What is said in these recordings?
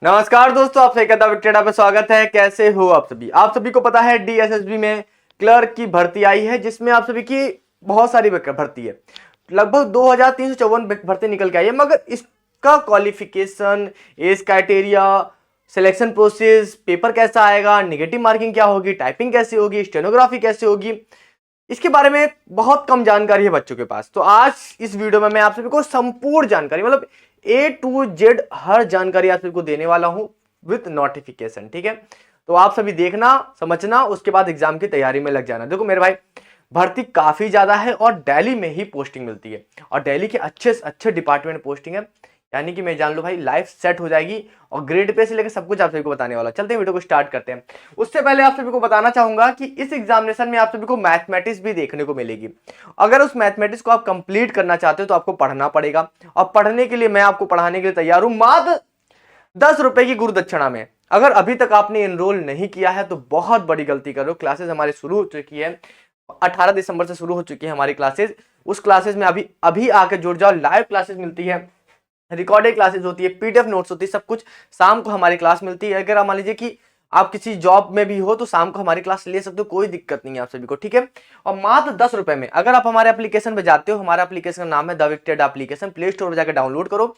नमस्कार दोस्तों, आप सभी का विक्टेडा पे स्वागत है। कैसे हो आप सभी को पता है डीएसएसबी में क्लर्क की भर्ती आई है, जिसमें आप सभी की बहुत सारी भर्ती है। लगभग 2354 भर्ती निकल के आई है, मगर इसका qualification, age criteria, selection process, paper कैसा आएगा, निगेटिव मार्किंग क्या होगी, टाइपिंग कैसी होगी, स्टेनोग्राफी कैसी होगी, इसके बारे में बहुत कम जानकारी है बच्चों के पास। तो आज इस वीडियो में मैं आप सभी को संपूर्ण जानकारी, मतलब ए टू जेड हर जानकारी आप सभी को देने वाला हूं विथ नोटिफिकेशन। ठीक है, तो आप सभी देखना, समझना, उसके बाद एग्जाम की तैयारी में लग जाना। देखो मेरे भाई, भर्ती काफी ज्यादा है और दिल्ली में ही पोस्टिंग मिलती है, और दिल्ली के अच्छे से अच्छे डिपार्टमेंट में पोस्टिंग है। यानी कि मैं जान लो भाई, लाइफ सेट हो जाएगी, और ग्रेड पे से लेकर सब कुछ आप सभी को बताने वाला। चलते हैं वीडियो को स्टार्ट करते हैं। उससे पहले आप सभी को बताना चाहूंगा कि इस एग्जामिनेशन में आप सभी को मैथमेटिक्स भी देखने को मिलेगी। अगर उस मैथमेटिक्स को आप कंप्लीट करना चाहते हो तो आपको पढ़ना पड़ेगा, और पढ़ने के लिए मैं आपको पढ़ाने के लिए तैयार हूं मात्र 10 रुपए की गुरु दक्षिणा में। अगर अभी तक आपने एनरोल नहीं किया है तो बहुत बड़ी गलती कर रहे हो। क्लासेस हमारी शुरू हो चुकी है, 18 दिसंबर से शुरू हो चुकी है हमारी क्लासेस। उस क्लासेस में अभी अभी आके जुड़ जाओ। लाइव क्लासेस मिलती है, रिकॉर्डेड क्लासेस होती है, पीडीएफ नोट्स होती है, सब कुछ शाम को हमारी क्लास मिलती है। अगर मान लीजिए कि आप किसी जॉब में भी हो तो शाम को हमारी क्लास ले सकते हो, कोई दिक्कत नहीं है आप सभी को। ठीक है, और मात्र 10 रुपए में अगर आप हमारे एप्लीकेशन पे जाते हो, हमारा एप्लीकेशन का नाम है द विक्टेड एप्लीकेशन, प्ले स्टोर पर जाकर डाउनलोड करो।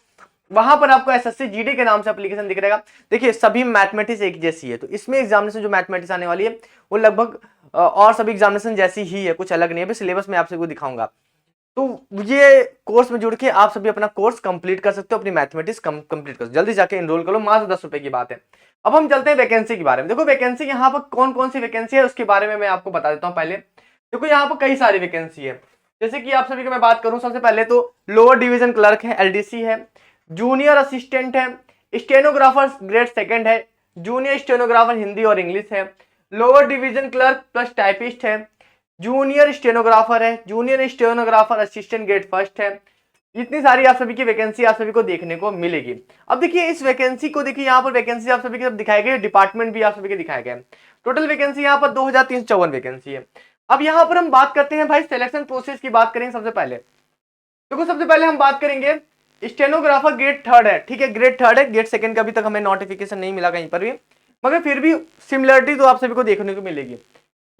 वहां पर आपको एसएससी जीडी के नाम से एप्लीकेशन दिख रहेगा। देखिए सभी मैथमेटिक्स एक जैसी है, तो इसमें एग्जामिनेशन जो मैथमेटिक्स आने वाली है वो लगभग और सभी एग्जामिनेशन जैसी ही है, कुछ अलग नहीं है। सिलेबस में आप सबको दिखाऊंगा, तो ये कोर्स में जुड़ के आप सभी अपना कोर्स कंप्लीट कर सकते हो, अपनी मैथमेटिक्स कंप्लीट कर सकते हो। जल्दी जाके एनरोल कर लो, मात्र 10 रुपए की बात है। अब हम चलते हैं वैकेंसी के बारे में। देखो वैकेंसी यहाँ पर कौन कौन सी वैकेंसी है उसके बारे में मैं आपको बता देता हूँ। पहले देखो यहाँ पर कई सारी वैकेंसी है, जैसे कि आप सभी को मैं बात करूं। सबसे पहले तो लोअर डिवीजन क्लर्क है, एलडीसी है, जूनियर असिस्टेंट है, स्टेनोग्राफर ग्रेड सेकंड है, जूनियर स्टेनोग्राफर हिंदी और इंग्लिश है, lower division clerk plus typist है, जूनियर स्टेनोग्राफर है, junior stenographer assistant grade first है। इतनी सारी आप सभी की वैकेंसी आप सभी को देखने को मिलेगी। अब देखिए इस वैकेंसी को, देखिए यहाँ पर वैकेंसी आप सभी के दिखाए गए, डिपार्टमेंट भी आप सभी के दिखाए गए। टोटल वैकेंसी यहाँ पर 2354 वैकेंसी है। अब यहाँ पर हम बात करते हैं भाई सिलेक्शन प्रोसेस की बात करेंगे। सबसे पहले देखो, सबसे पहले हम बात करेंगे स्टेनोग्राफर ग्रेड थर्ड है। ठीक है, ग्रेड थर्ड है, ग्रेड सेकंड का अभी तक हमें नोटिफिकेशन नहीं मिला कहीं पर भी, मगर फिर भी सिमिलरिटी तो आप सभी को देखने को मिलेगी।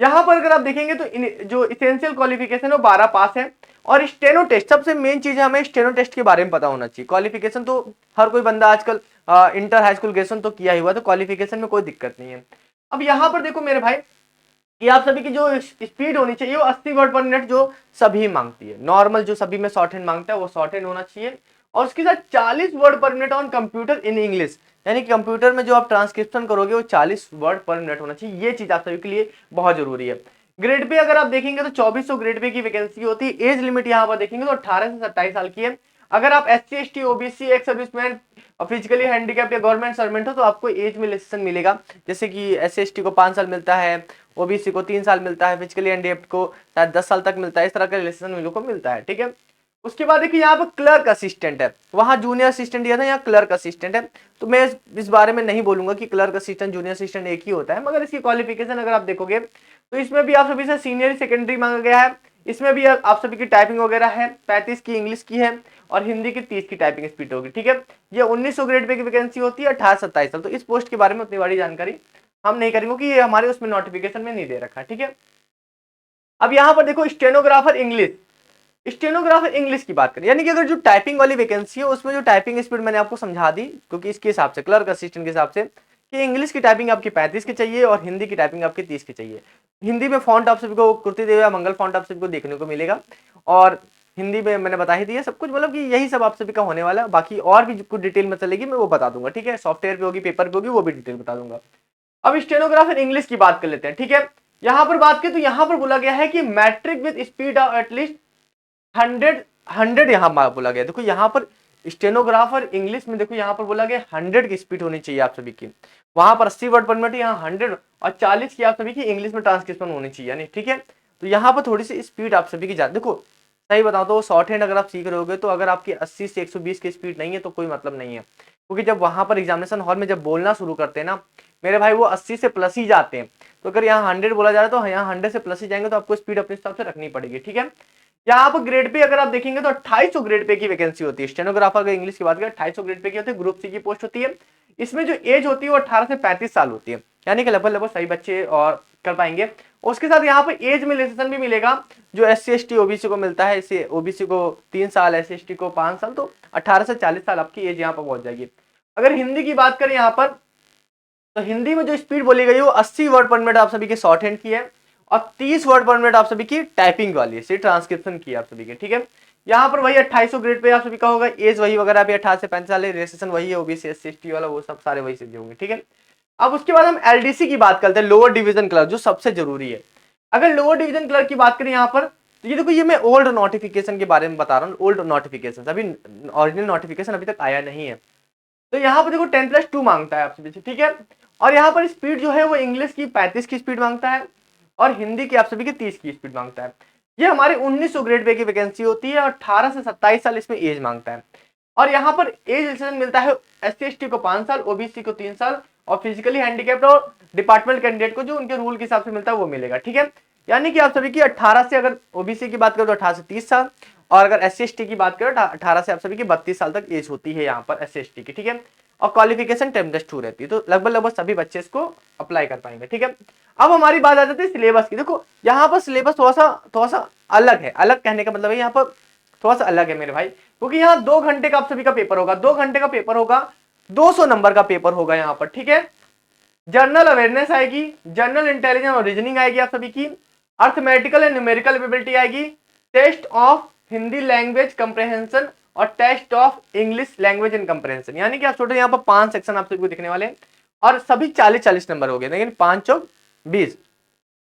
यहां पर अगर आप देखेंगे तो जो इसेंशियल क्वालिफिकेशन है वो 12 पास है, और स्टेनो टेस्ट सबसे मेन चीज है, हमें स्टेनो टेस्ट के बारे में पता होना चाहिए। क्वालिफिकेशन तो हर कोई बंदा आजकल इंटर हाई स्कूल ग्रेजुएशन तो किया ही हुआ, तो क्वालिफिकेशन में कोई दिक्कत नहीं है। अब यहाँ पर देखो मेरे भाई कि आप सभी की जो स्पीड होनी चाहिए वो 80 वर्ड पर मिनट जो सभी मांगती है। नॉर्मल जो सभी में शॉर्ट हैंड मांगता है वो शॉर्ट हैंड होना चाहिए, और उसके साथ 40 वर्ड पर minute on computer in English, यानी कि कंप्यूटर में जो आप ट्रांसक्रिप्शन करोगे वो 40 वर्ड पर मिनट होना चाहिए। ये चीज आप सभी के लिए बहुत जरूरी है। ग्रेड पे अगर आप देखेंगे तो 2400 ग्रेड पे की वैकेंसी होती है। एज लिमिट यहाँ पर देखेंगे तो 18 से 27 साल की है। अगर आप SC ST OBC ex serviceman physically handicap या गवर्नमेंट सर्वेंट हो तो आपको एज में रिलैक्सेशन मिलेगा। जैसे कि SC ST को 5 साल मिलता है, OBC को 3 साल मिलता है, फिजिकली हैंडीकैप को शायद 10 साल तक मिलता है। इस तरह का रिलैक्सेशन लोगों को मिलता है। ठीक है, उसके बाद देखिए यहाँ पर क्लर्क असिस्टेंट है, वहां जूनियर असिस्टेंट दिया था, यहाँ क्लर्क असिस्टेंट है। तो मैं इस बारे में नहीं बोलूंगा कि क्लर्क असिस्टेंट जूनियर असिस्टेंट एक ही होता है, मगर इसकी क्वालिफिकेशन अगर आप देखोगे तो इसमें भी आप सभी से सीनियर सेकेंडरी मांगा गया है। इसमें भी आप सभी की टाइपिंग वगैरह है, 35 की इंग्लिश की है, और हिंदी की 30 की टाइपिंग स्पीड होगी। ठीक है, ये 1900 ग्रेड पे की वैकेंसी होती है, 18-27 साल। तो इस पोस्ट के बारे में उतनी बड़ी जानकारी हम नहीं करेंगे कि ये हमारे उसमें नोटिफिकेशन में नहीं दे रखा। ठीक है, अब यहाँ पर देखो स्टेनोग्राफर इंग्लिश, स्टेनोग्राफर इंग्लिश की बात करें, यानी कि अगर जो टाइपिंग वाली वैकेंसी है उसमें जो टाइपिंग स्पीड मैंने आपको समझा दी, क्योंकि इसके हिसाब से क्लर्क असिस्टेंट के हिसाब से कि इंग्लिश की टाइपिंग आपकी 35 की चाहिए और हिंदी की टाइपिंग आपकी 30 की चाहिए। हिंदी में फॉन्ट आप सभी को कुर्ती देव या मंगल फॉन्ट आप सभी को देखने को मिलेगा, और हिंदी में मैंने बता ही दिया सब कुछ, मतलब कि यही सब आप सभी का होने वाला है। बाकी और भी कुछ डिटेल में चलेगी मैं वो बता दूंगा। ठीक है, सॉफ्टवेयर पे होगी, पेपर पे होगी, वो भी डिटेल बता दूंगा। अब स्टेनोग्राफर इंग्लिश की बात कर लेते हैं। ठीक है, यहाँ पर बात करें तो यहाँ पर बोला गया है कि matric with speed of at least 100 यहाँ बोला गया। देखो यहाँ पर स्टेनोग्राफर इंग्लिश में देखो यहाँ पर बोला गया 100 की स्पीड होनी चाहिए आप सभी की। वहां पर 80 वर्ड पर मिनट, यहाँ 100 और 40 की आप सभी की इंग्लिश में ट्रांसक्रिप्शन होनी चाहिए, यानी ठीक है। तो यहाँ पर थोड़ी सी स्पीड आप सभी की ज्यादा, देखो सही बताओ तो शॉर्ट हैंड अगर आप सीख रहे होगे तो अगर आपकी 80 से 120 की स्पीड नहीं है तो कोई मतलब नहीं है, क्योंकि जब वहां पर एग्जामिनेशन हॉल में जब बोलना शुरू करते हैं ना मेरे भाई, वो 80 से प्लस ही जाते हैं। तो अगर यहाँ 100 बोला जा रहा है तो यहाँ 100 से प्लस ही जाएंगे, तो आपको स्पीड अपने हिसाब से रखनी पड़ेगी। ठीक है, यहाँ पर ग्रेड पे अगर आप देखेंगे तो 2800 ग्रेड पे की वैकेंसी होती है। स्टेनोग्राफर का इंग्लिश की बात करें 2800 ग्रेड पे की होती है, ग्रुप सी की पोस्ट होती है। इसमें जो एज होती है वो 18 से 35 साल होती है, यानी कि लगभग सही बच्चे और कर पाएंगे। उसके साथ यहाँ पर एज में रिलैक्सेशन भी मिलेगा, जो SC ST OBC को मिलता है, इसे OBC को 3 साल, SC ST को 5 साल, तो 18 से 40 साल आपकी एज यहाँ पर पहुंच जाएगी। अगर हिंदी की बात करें यहाँ पर, तो हिंदी में जो स्पीड बोली गई है वो 80 वर्ड पर मिनट आप सभी के शॉर्ट हैंड की है, और 30 वर्ड पर मिनट आप सभी की टाइपिंग वाली है, ट्रांसक्रिप्शन की है आप सभी के, ठीक है। यहाँ पर वही 2800 ग्रेड पे आप सभी का होगा, एज वही वगैरह भी 18 से 35 साल है, रजिस्ट्रेशन वही है, OBC SC ST वाला वो सब सारे वही सीधे होंगे, ठीक है। अब उसके बाद हम LDC की बात करते हैं, लोअर डिवीजन क्लर्क, जो सबसे जरूरी है। अगर लोअर डिवीजन क्लर्क की बात करें यहाँ पर, तो ये देखो, ये मैं ओल्ड नोटिफिकेशन के बारे में बता रहा हूँ, ओल्ड नोटिफिकेशन, अभी ओरिजिनल नोटिफिकेशन अभी तक आया नहीं है। तो यहाँ पर देखो 10+2 मांगता है आपसे, ठीक है। और यहाँ पर स्पीड जो है वो इंग्लिश की 35 की स्पीड मांगता है, और हिंदी की आप सभी की 30 की स्पीड मांगता है। ये हमारे 1900 ग्रेड पे की वैकेंसी होती है, और 18 से 27 साल इसमें एज मांगता है। और यहाँ पर एज रिलैक्सेशन मिलता है SC ST को 5 साल, OBC को 3 साल, और फिजिकली हैंडीकैप्ड और डिपार्टमेंट कैंडिडेट को जो उनके रूल के हिसाब से मिलता है वो मिलेगा, ठीक है। यानी कि आप सभी की 18 से, अगर OBC की बात करें तो 18 से 30 साल, और अगर SC ST की बात करें 18 से आप सभी की 32 साल तक एज होती है यहाँ पर SC ST की, ठीक है। और क्वालिफिकेशन 10+2 रहती है, तो लगभग सभी बच्चे इसको अप्लाई कर पाएंगे, ठीक है। अब हमारी बात आ जाती है सिलेबस की। देखो यहाँ पर सिलेबस थोड़ा सा अलग है, अलग कहने का मतलब है यहाँ पर थोड़ा सा अलग है मेरे भाई, क्योंकि यहाँ 2 घंटे का आप सभी का पेपर होगा, 2 घंटे का पेपर होगा, 200 नंबर का पेपर होगा यहाँ पर, ठीक है। जनरल अवेयरनेस आएगी, जनरल इंटेलिजेंस और रीजनिंग आएगी आप सभी की, अर्थमेटिकल एंड न्यूमेरिकल एबिलिटी आएगी, test of Hindi language comprehension, और test of English language and comprehension. यानी कि आप छोटे यहाँ पर 5 सेक्शन आप सभी को दिखने वाले हैं, और सभी 40-40 नंबर हो गए, लेकिन 5 चौक 20,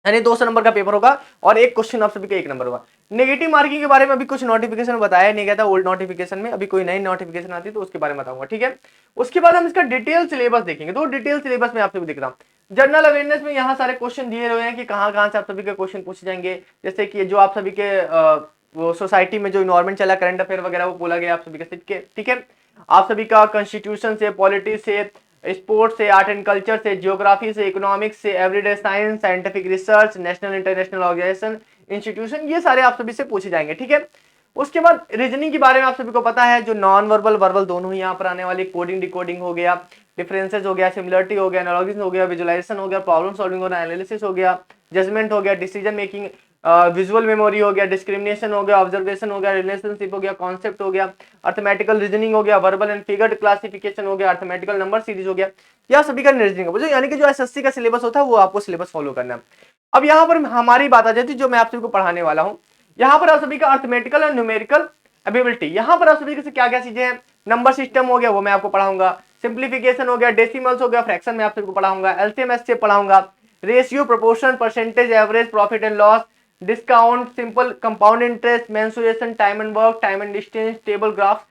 यानी 200 नंबर का पेपर होगा, और एक क्वेश्चन आप सभी का 1 नंबर होगा। नेगेटिव मार्किंग के बारे में अभी कुछ नोटिफिकेशन में बताया नहीं गया था, ओल्ड नोटिफिकेशन में, अभी कोई नई नोटिफिकेशन आती है तो उसके बारे में बताऊंगा, ठीक है। उसके बाद हम इसका डिटेल सिलेबस देखेंगे, तो डिटेल सिलेबस में आप सभी दिख रहा हूँ। जनरल अवेयरनेस में यहाँ सारे क्वेश्चन दिए हुए हैं कि कहाँ से आप सभी के क्वेश्चन पूछे जाएंगे, जैसे कि जो आप सभी के वो सोसाइटी में जो इन्वायरमेंट चला, करंट अफेयर वगैरह वो बोला गया आप सभी के, ठीक है। आप सभी का कॉन्स्टिट्यूशन से, पॉलिटिक्स से, स्पोर्ट्स से, आर्ट एंड कल्चर से, जियोग्राफी से, इकोनॉमिक्स से, everyday science, scientific research, national international organization, institution, ये सारे आप सभी से पूछे जाएंगे, ठीक है। उसके बाद रीजनिंग के बारे में आप सभी को पता है, जो नॉन वर्बल वर्बल दोनों ही यहाँ पर आने वाली, कोडिंग डिकोडिंग हो गया, डिफरेंसेस हो गया, सिमिलरिटी हो गया, एनालॉजिस हो गया, विजुअलाइजेशन हो गया, प्रॉब्लम सॉल्विंग हो गया, एनालिसिस हो गया, जजमेंट हो गया, डिसीजन मेकिंग, विजुअल मेमोरी हो गया, डिस्क्रिमिनेशन हो गया, ऑब्जर्वेशन हो गया, रिलेशनशिप हो गया, कॉन्सेप्ट हो गया, अर्थमेटिकल रीजनिंग हो गया, वर्बल एंड फिगर्ड क्लासिफिकेशन हो गया, अर्थमेटिकल नंबर सीरीज हो गया, या सभी का रीजनिंग हो, यानी कि जो SSC का सिलेबस होता है वो आपको सिलेबस फॉलो करना है। अब यहाँ पर हमारी बात आ जाती है जो मैं आप सभी को पढ़ाने वाला हूँ, यहाँ पर आप सभी का अर्थमेटिकल और न्यूमेरिकल एबिलिटी, यहाँ पर आप सभी से क्या क्या चीजें हैं, नंबर सिस्टम हो गया वो मैं आपको पढ़ाऊंगा, सिंप्लीफिकेशन हो गया, डेसिमल्स हो गया, फ्रैक्शन में आप सभी को पढ़ाऊंगा, एलसीएम एचसीएफ पढ़ाऊंगा, ratio, proportion, percentage, average, profit and loss, discount, simple compound interest, mensuration, time and work, time and distance, table graph,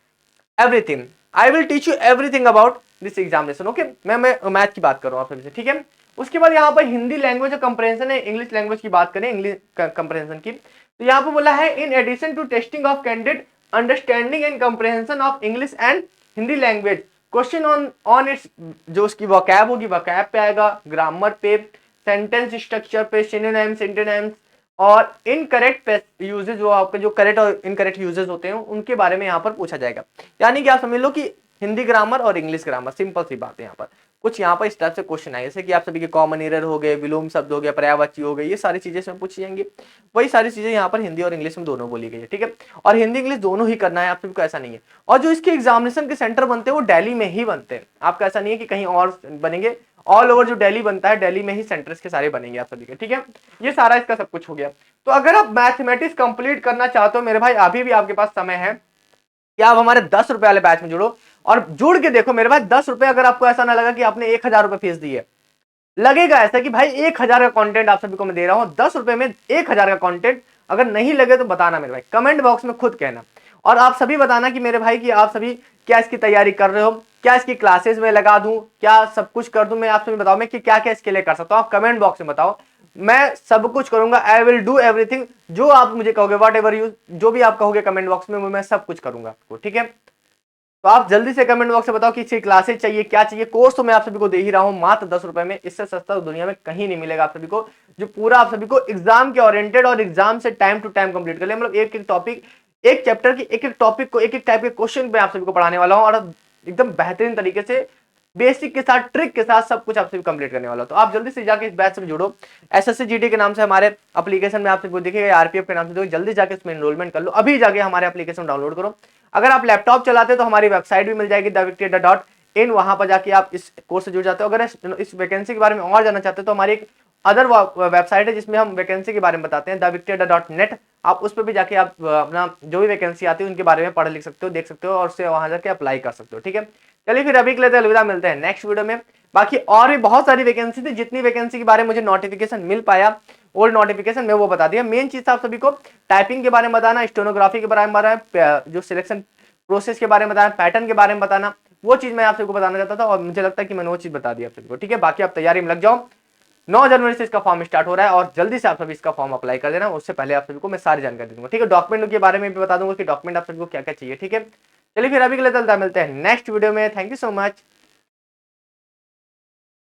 everything. I will teach you everything about this examination, okay. मैं math की बात कर रहा हूँ आप सभी से, ठीक है। उसके बाद यहाँ पर हिंदी लैंग्वेज कंप्रहेंशन है, इंग्लिश लैंग्वेज की बात करें, इंग्लिश कंप्रहेंशन की, तो यहाँ पर बोला है in addition to testing of candidate understanding and comprehension of English and Hindi language, question on its, जो उसकी वोकैब होगी वोकैब पे आएगा, ग्रामर पे, सेंटेंस स्ट्रक्चर पे, सिनोनिम्स, सिंटोनिम्स, और इनकरेक्ट यूजेज, जो आपके जो करेक्ट और इनकरेक्ट यूजेज होते हैं उनके बारे में यहाँ पर पूछा जाएगा। यानी कि आप समझ लो कि हिंदी ग्रामर और इंग्लिश ग्रामर, सिंपल सी बात है। यहाँ पर कुछ यहाँ पर इस टाइप से क्वेश्चन आए, जैसे कि आप सभी के कॉमन एरर हो गए, विलोम शब्द हो गया, पर्यायवाची हो गए, ये सारी चीजें इसमें पूछी जाएंगी। वही सारी चीजें यहाँ पर हिंदी और इंग्लिश में दोनों बोली गई है, ठीक है। और हिंदी इंग्लिश दोनों ही करना है आप सभी को, ऐसा नहीं है। और जो इसके एग्जामिनेशन के सेंटर बनते हैं वो दिल्ली में ही बनते हैं, आपका ऐसा नहीं है कि कहीं और बनेंगे, ऑल ओवर जो दिल्ली बनता है, दिल्ली में ही सेंटर्स के सारे बनेंगे आप सभी के, ठीक है। ये सारा इसका सब कुछ हो गया। तो अगर आप मैथमेटिक्स कंप्लीट करना चाहते हो मेरे भाई, अभी भी आपके पास समय है कि आप हमारे 10 रुपए वाले बैच में जुड़ो, और जुड़ के देखो मेरे भाई। 10 रुपए, अगर आपको ऐसा ना लगा कि आपने 1000 रुपए फीस दी है, लगेगा ऐसा कि भाई 1000 का कंटेंट आप सभी को मैं दे रहा हूं, 10 रुपए में 1000 का कंटेंट, अगर नहीं लगे तो बताना मेरे भाई, कमेंट बॉक्स में खुद कहना। और आप सभी बताना कि मेरे भाई कि आप सभी क्या इसकी तैयारी कर रहे हो, क्या इसकी क्लासेस में लगा दूं, क्या सब कुछ कर दूं, मैं आप सभी बताओ मैं कि क्या क्या इसके लिए कर सकता हूं। आप कमेंट बॉक्स में बताओ, मैं सब कुछ करूंगा, आई विल डू एवरीथिंग, जो आप मुझे कहोगे, वॉट एवर यू, जो भी आप कहोगे कमेंट बॉक्स में, मैं सब कुछ करूंगा आपको, ठीक है। तो आप जल्दी से कमेंट बॉक्स में बताओ कि इसकी क्लासेस चाहिए, क्या चाहिए। कोर्स तो मैं आप सभी को दे ही रहा हूं मात्र 10 रुपए में, इससे सस्ता तो दुनिया में कहीं नहीं मिलेगा आप सभी को, जो पूरा आप सभी को एग्जाम के ओरिएंटेड और एग्जाम से टाइम टू टाइम कंप्लीट कर ले। मतलब एक एक टॉपिक, एक चैप्टर की एक एक टॉपिक को, एक एक टाइप के क्वेश्चन पे आप सभी को पढ़ाने वाला हूं, और एकदम बेहतरीन तरीके से बेसिक के साथ, ट्रिक के साथ सब कुछ आप सभी कंप्लीट करने वाला। तो आप जल्दी से जाके इस बैच से जुड़ो। एसएससी जीडी के नाम से हमारे एप्लीकेशन में आप सबको दिखेगा, आरपीएफ के नाम से, तो जल्दी जाके इसमें एनरोलमेंट कर लो। अभी जाके हमारे एप्लीकेशन डाउनलोड करो। अगर आप लैपटॉप चलाते हो तो हमारी वेबसाइट भी मिल जाएगी theviktoria.in, वहां पर जाके आप इस कोर्स से जुड़ जाते हो। अगर इस वैकेंसी के बारे में और जानना चाहते हो तो हमारी एक अदर वेबसाइट है जिसमें हम वैकेंसी के बारे में बताते हैं, theviktoria.net। आप उस पर भी जाके आप अपना जो भी वैकेंसी आती है उनके बारे में पढ़ लिख सकते हो, देख सकते हो और उससे वहां जाके अप्लाई कर सकते हो। ठीक है, चलिए फिर अभी के लिए तो अलविदा, मिलते हैं नेक्स्ट वीडियो में। बाकी और भी बहुत सारी वैकेंसी थी, जितनी वैकेंसी के बारे में मुझे नोटिफिकेशन मिल पाया, ओल्ड नोटिफिकेशन में वो बता दिया। मेन चीज था आप सभी को टाइपिंग के बारे में बताना, स्टेनोग्राफी के बारे में बताना, जो सिलेक्शन प्रोसेस के बारे में बताना, पैटर्न के बारे में बताना, वो चीज मैं आप सबको बताना चाहता था और मुझे लगता है कि मैंने वो चीज बता दी आप सबको। ठीक है, बाकी आप तैयारी में लग जाओ। 9 जनवरी से इसका फॉर्म स्टार्ट हो रहा है और जल्दी से आप सभी इसका फॉर्म अप्लाई कर देना। उससे पहले आप सभी को मैं सारी जानकारी दे दूंगा। ठीक है, डॉक्यूमेंट के बारे में भी बता दूंगा कि डॉक्यूमेंट आप सभी को क्या क्या चाहिए। ठीक है, चलिए फिर अभी के लिए चलता, मिलते हैं नेक्स्ट वीडियो में। Thank you so much.